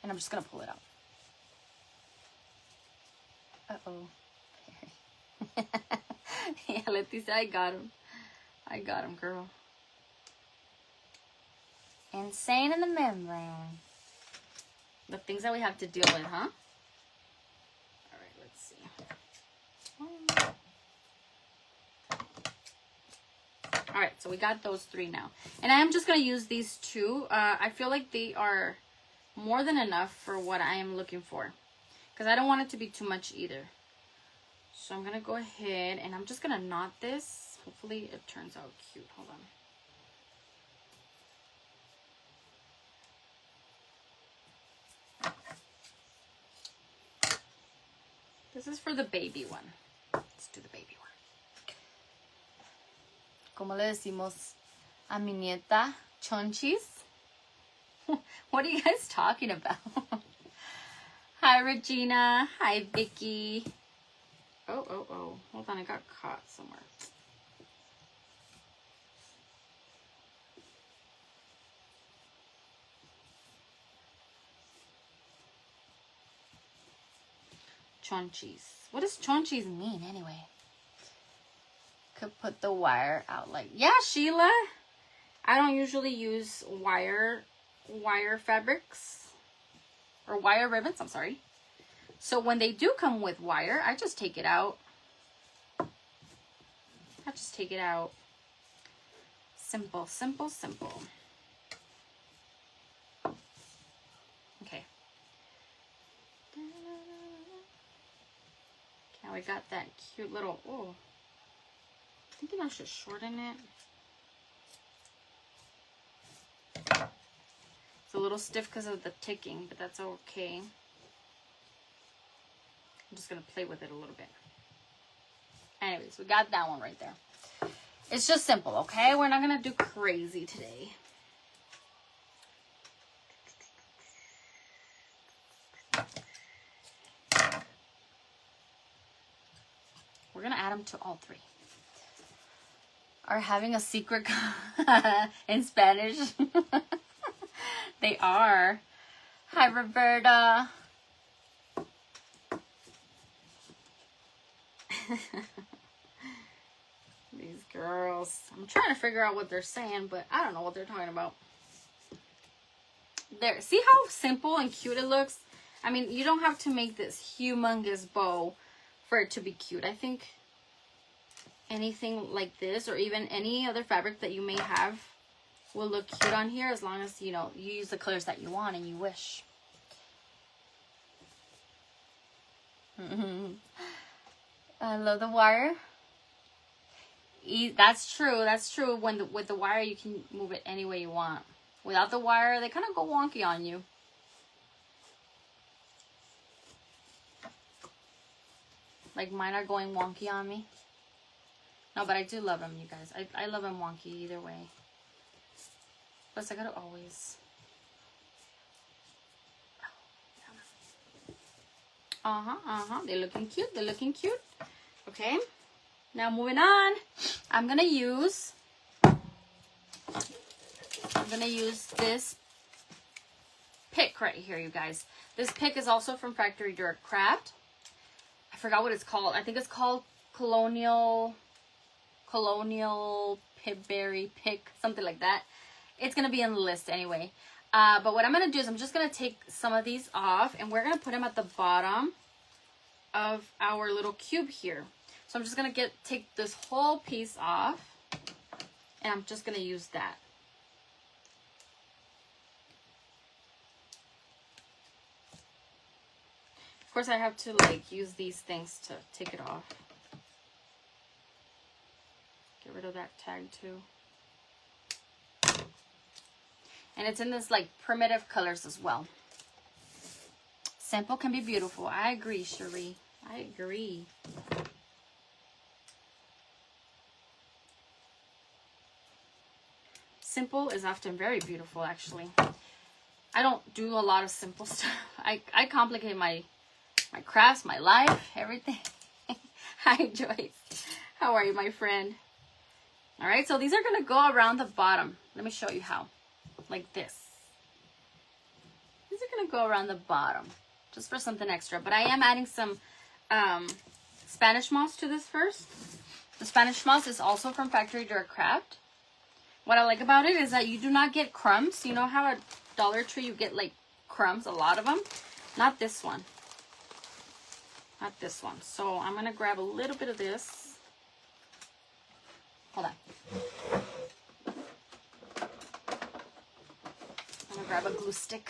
And I'm just going to pull it out. Uh-oh. Yeah, Leticia, I got him. I got him, girl. Insane in the membrane. The things that we have to deal with, huh? All right, let's see. All right, so we got those 3 now. And I am just going to use these 2. I feel like they are more than enough for what I am looking for, because I don't want it to be too much either. So I'm going to go ahead and I'm just going to knot this. Hopefully it turns out cute. Hold on. This is for the baby one. Let's do the baby one. Como le decimos a mi nieta, chonchis? What are you guys talking about? Hi, Regina. Hi, Vicky. Oh. Hold on, I got caught somewhere. Chonchis. What does chonchis mean anyway? Could put the wire out like... Yeah, Sheila. I don't usually use wire fabrics. Or wire ribbons, I'm sorry. So when they do come with wire, I just take it out. Simple, simple, simple. Okay. Now we got that cute little, oh. I'm thinking I should shorten it. It's a little stiff because of the ticking, but that's okay. I'm just going to play with it a little bit. Anyways, we got that one right there. It's just simple, okay? We're not going to do crazy today. We're going to add them to all 3. Are having a secret in Spanish. They are. Hi, Roberta. These girls. I'm trying to figure out what they're saying, but I don't know what they're talking about. There. See how simple and cute it looks? I mean, you don't have to make this humongous bow for it to be cute. I think anything like this, or even any other fabric that you may have, will look cute on here, as long as, you know, you use the colors that you want and you wish. I love the wire. That's true. That's true. With the wire, you can move it any way you want. Without the wire, they kind of go wonky on you. Like mine are going wonky on me. No, but I do love them, you guys. I love them wonky either way. Plus, I gotta always... They're looking cute. They're looking cute. Okay. Now, moving on. I'm gonna use this pick right here, you guys. This pick is also from Patriotic Craft. I forgot what it's called. I think it's called Colonial Pibberry Pick, something like that. It's gonna be in the list anyway. But what I'm gonna do is I'm just gonna take some of these off, and we're gonna put them at the bottom of our little cube here. So I'm just gonna take this whole piece off, and I'm just gonna use that. Of course, I have to like use these things to take it off. Get rid of that tag too. And it's in this like primitive colors as well. Simple can be beautiful. I agree, Cherie. I agree. Simple is often very beautiful, actually. I don't do a lot of simple stuff. I complicate my crafts, my life, everything. Hi, Joyce. How are you, my friend? All right, so these are going to go around the bottom. Let me show you how. Like this. These are going to go around the bottom. Just for something extra. But I am adding some Spanish moss to this first. The Spanish moss is also from Patriotic Craft. What I like about it is that you do not get crumbs. You know how at Dollar Tree you get like crumbs, a lot of them? Not this one. Not this one. So I'm going to grab a little bit of this. Hold on. I'm going to grab a glue stick.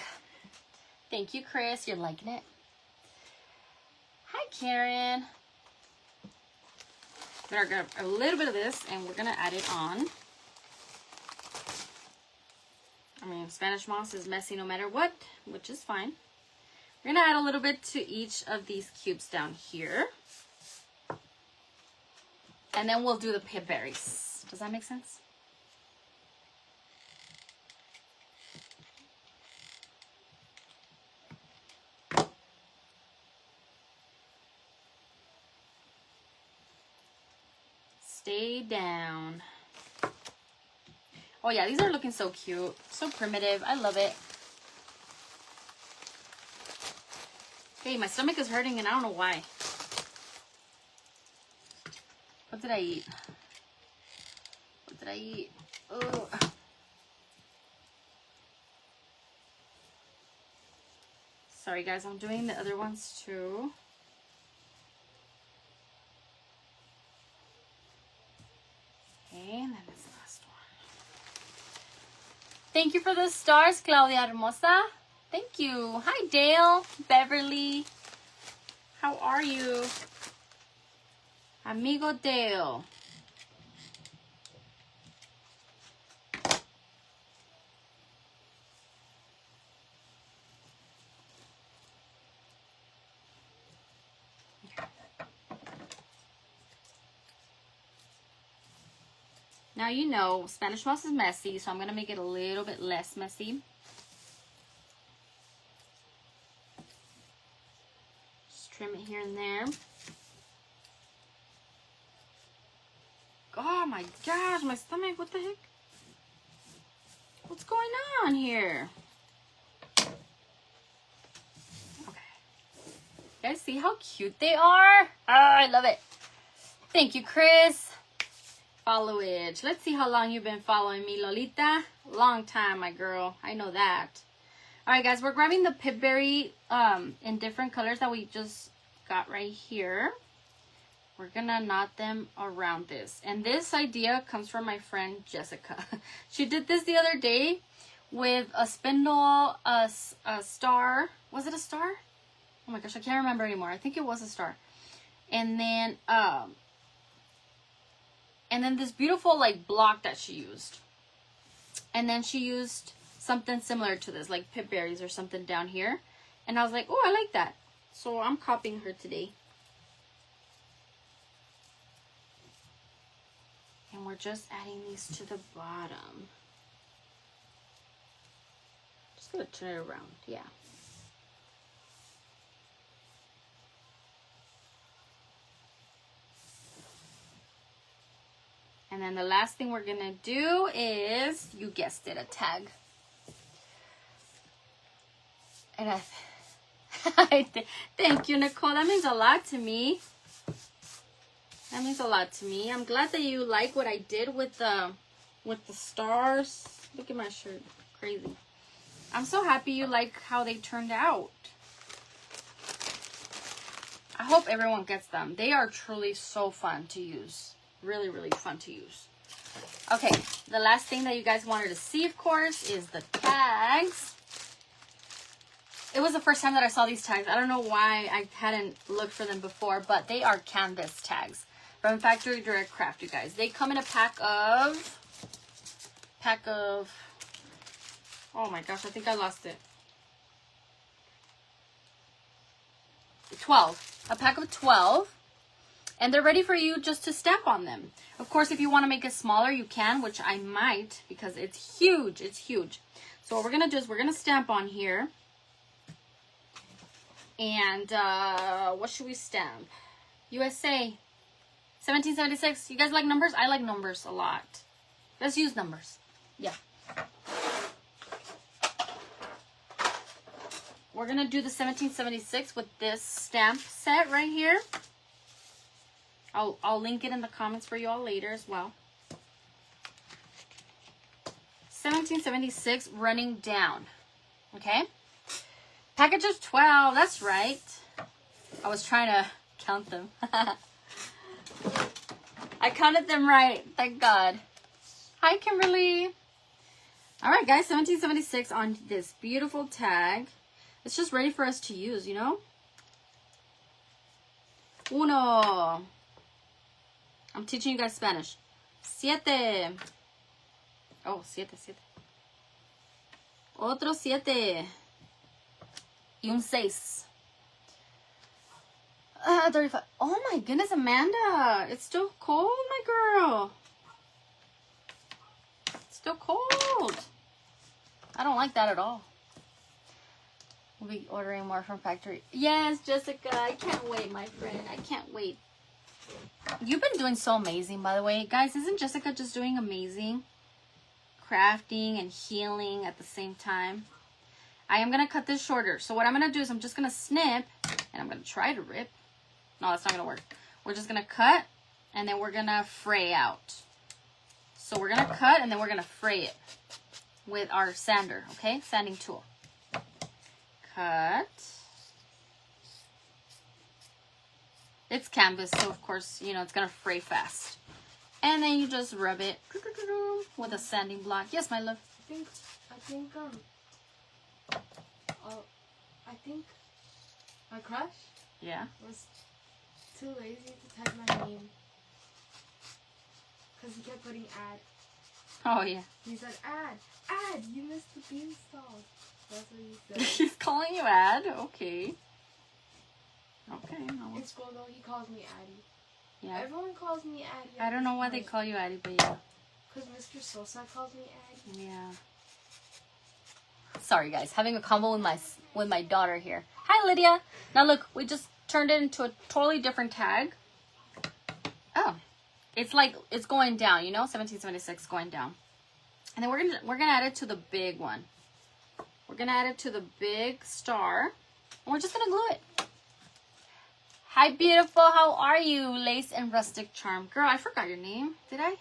Thank you, Chris. You're liking it. Hi, Karen. I'm going to grab a little bit of this and we're going to add it on. I mean, Spanish moss is messy no matter what, which is fine. We're going to add a little bit to each of these cubes down here. And then we'll do the pip berries. Does that make sense? Stay down. Oh yeah, these are looking so cute. So primitive. I love it. Okay, my stomach is hurting and I don't know why. What did I eat? What did I eat? Oh. Sorry guys, I'm doing the other ones too. Okay, and then this last one. Thank you for the stars, Claudia Hermosa. Thank you. Hi, Dale, Beverly. How are you? Amigo Dale. Now you know Spanish moss is messy, so I'm going to make it a little bit less messy. Just trim it here and there. Oh my gosh, my stomach, what the heck? What's going on here? Okay. You guys see how cute they are? Oh, I love it. Thank you, Chris. Followage. Let's see how long you've been following me, Lolita. Long time, my girl. I know that. All right, guys, we're grabbing the pipberry in different colors that we just got right here. We're gonna knot them around this. And this idea comes from my friend Jessica. She did this the other day with a spindle, a star. Was it a star? Oh my gosh, I can't remember anymore. I think it was a star. And then this beautiful like block that she used. And then she used something similar to this, like pip berries or something down here. And I was like, oh, I like that. So I'm copying her today. And we're just adding these to the bottom. Just gonna turn it around, yeah. And then the last thing we're gonna do is, you guessed it, a tag. And thank you, Nicole. That means a lot to me. That means a lot to me. I'm glad that you like what I did with the stars. Look at my shirt, crazy. I'm so happy you like how they turned out. I hope everyone gets them. They are truly so fun to use. Really, really fun to use. Okay, the last thing that you guys wanted to see, of course, is the tags. It was the first time that I saw these tags. I don't know why I hadn't looked for them before, but they are canvas tags from Factory Direct Craft, you guys. They come in a pack of, oh my gosh, I think I lost it. 12. A pack of 12. And they're ready for you just to stamp on them. Of course, if you want to make it smaller, you can, which I might, because it's huge. It's huge. So what we're going to do is we're going to stamp on here. And what should we stamp? USA. 1776. You guys like numbers? I like numbers a lot. Let's use numbers. Yeah. We're going to do the 1776 with this stamp set right here. I'll link it in the comments for you all later as well. 1776 running down. Okay? Package of 12. That's right. I was trying to count them. I counted them right. Thank God. Hi, Kimberly. All right, guys. 1776 on this beautiful tag. It's just ready for us to use, you know? Uno. I'm teaching you guys Spanish. Siete. Oh, siete. Otro siete. Y un seis. 35. Oh my goodness, Amanda. It's still cold, my girl. It's still cold. I don't like that at all. We'll be ordering more from Factory. Yes, Jessica. I can't wait, my friend. I can't wait. You've been doing so amazing, by the way. Guys, isn't Jessica just doing amazing? Crafting and healing at the same time. I am going to cut this shorter. So what I'm going to do is I'm just going to snip. And I'm going to try to rip. No, that's not going to work. We're just going to cut. And then we're going to fray out. So we're going to cut and then we're going to fray it. With our sander. Okay? Sanding tool. Cut. It's canvas, so of course, you know, it's going to fray fast. And then you just rub it with a sanding block. Yes, my love. I think my crush was too lazy to type my name. Because he kept putting ad. Oh, yeah. He said, ad, you missed the beanstalk. That's what he said. He's calling you Ad? Okay. Okay. No. In school, though, he calls me Addie. Yeah. Everyone calls me Addie. I don't know why they call you Addie, but yeah. Because Mr. Sosa calls me Addie. Yeah. Sorry, guys. Having a combo with my daughter here. Hi, Lydia. Now, look. We just turned it into a totally different tag. Oh. It's like, it's going down, you know? 1776 going down. And then we're gonna add it to the big one. We're gonna add it to the big star. And we're just gonna glue it. Hi, beautiful. How are you? Lace and Rustic Charm. Girl, I forgot your name. Did I?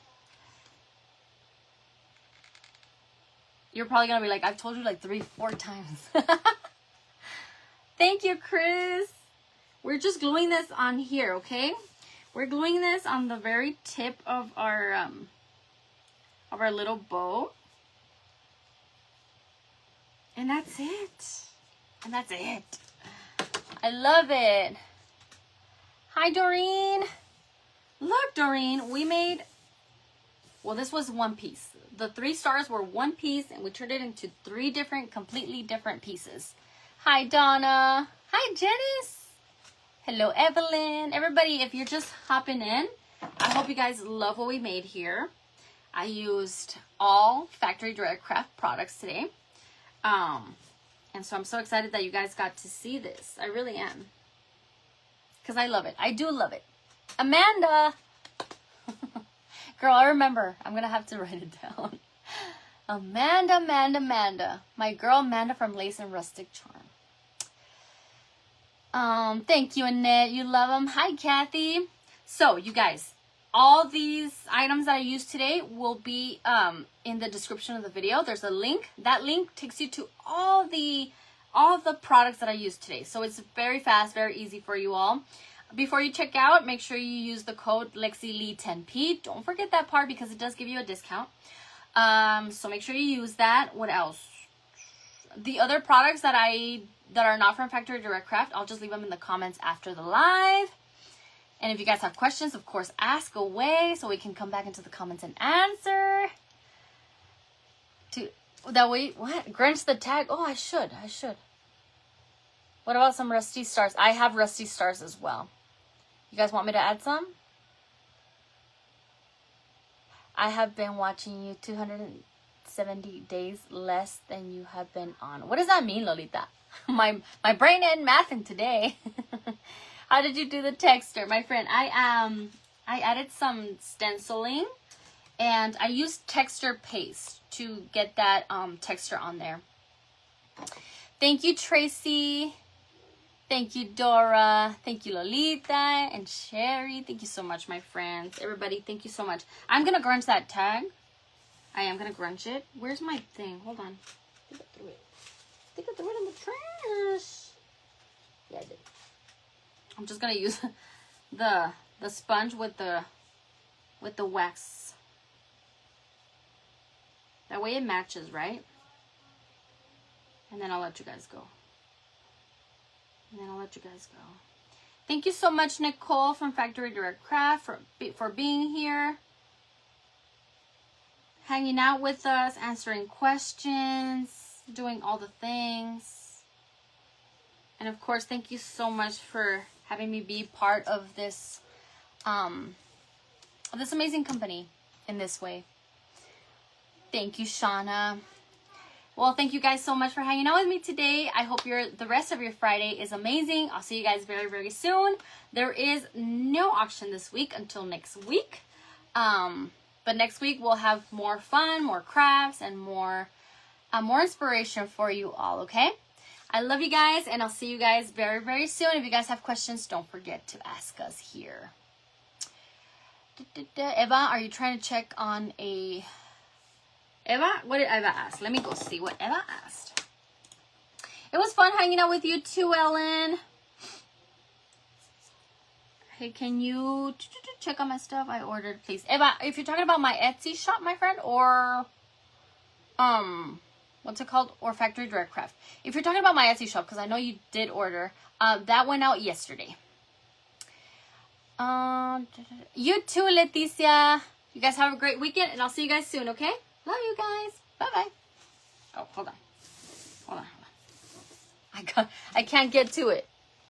You're probably gonna be like, I've told you like 3-4 times. Thank you, Chris. We're just gluing this on here, okay? We're gluing this on the very tip of our little bow. And that's it. And that's it. I love it. Hi, Doreen. Look, Doreen, we made, well, this was one piece. The 3 stars were one piece, and we turned it into 3 different, completely different pieces. Hi, Donna. Hi, Janice. Hello, Evelyn. Everybody, if you're just hopping in, I hope you guys love what we made here. I used all factory direct craft products today. And so I'm so excited that you guys got to see this. I really am. Because I love it. I do love it. Amanda! Girl, I remember. I'm going to have to write it down. Amanda. My girl Amanda from Lace and Rustic Charm. Thank you, Annette. You love them. Hi, Kathy. So, you guys, all these items that I used today will be in the description of the video. There's a link. That link takes you to all the products that I used today. So it's very fast, very easy for you all. Before you check out, make sure you use the code LexiLee10P. Don't forget that part because it does give you a discount. So make sure you use that. What else? The other products that are not from Factory Direct Craft, I'll just leave them in the comments after the live. And if you guys have questions, of course, ask away so we can come back into the comments and answer. That way, what? Grunch the tag? Oh, I should. What about some Rusty Stars? I have Rusty Stars as well. You guys want me to add some? I have been watching you 270 days less than you have been on. What does that mean, Lolita? My brain ain't mathing today. How did you do the texture? My friend, I added some stenciling and I used texture paste to get that texture on there. Thank you, Tracy. Thank you, Dora. Thank you, Lolita and Sherry. Thank you so much, my friends. Everybody, thank you so much. I'm going to grunge that tag. I am going to grunge it. Where's my thing? Hold on. I think I threw it in the trash. Yeah, I did. I'm just going to use the sponge with the wax. That way it matches, right? And then I'll let you guys go. Thank you so much, Nicole from Factory Direct Craft for being here. Hanging out with us, answering questions, doing all the things. And of course, thank you so much for having me be part of this amazing company in this way. Thank you, Shauna. Well, thank you guys so much for hanging out with me today. I hope the rest of your Friday is amazing. I'll see you guys very, very soon. There is no auction this week until next week. But next week we'll have more fun, more crafts, and more inspiration for you all, okay? I love you guys, and I'll see you guys very, very soon. If you guys have questions, don't forget to ask us here. Eva, are you trying to check on a... Eva? What did Eva ask? Let me go see what Eva asked. It was fun hanging out with you too, Ellen. Hey, can you check on my stuff I ordered, please? Eva, if you're talking about my Etsy shop, my friend, or... what's it called? Or Factory Direct Craft. If you're talking about my Etsy shop, because I know you did order, that went out yesterday. You too, Leticia. You guys have a great weekend, and I'll see you guys soon, okay? Love you guys. Bye-bye. Oh, hold on. I can't get to it.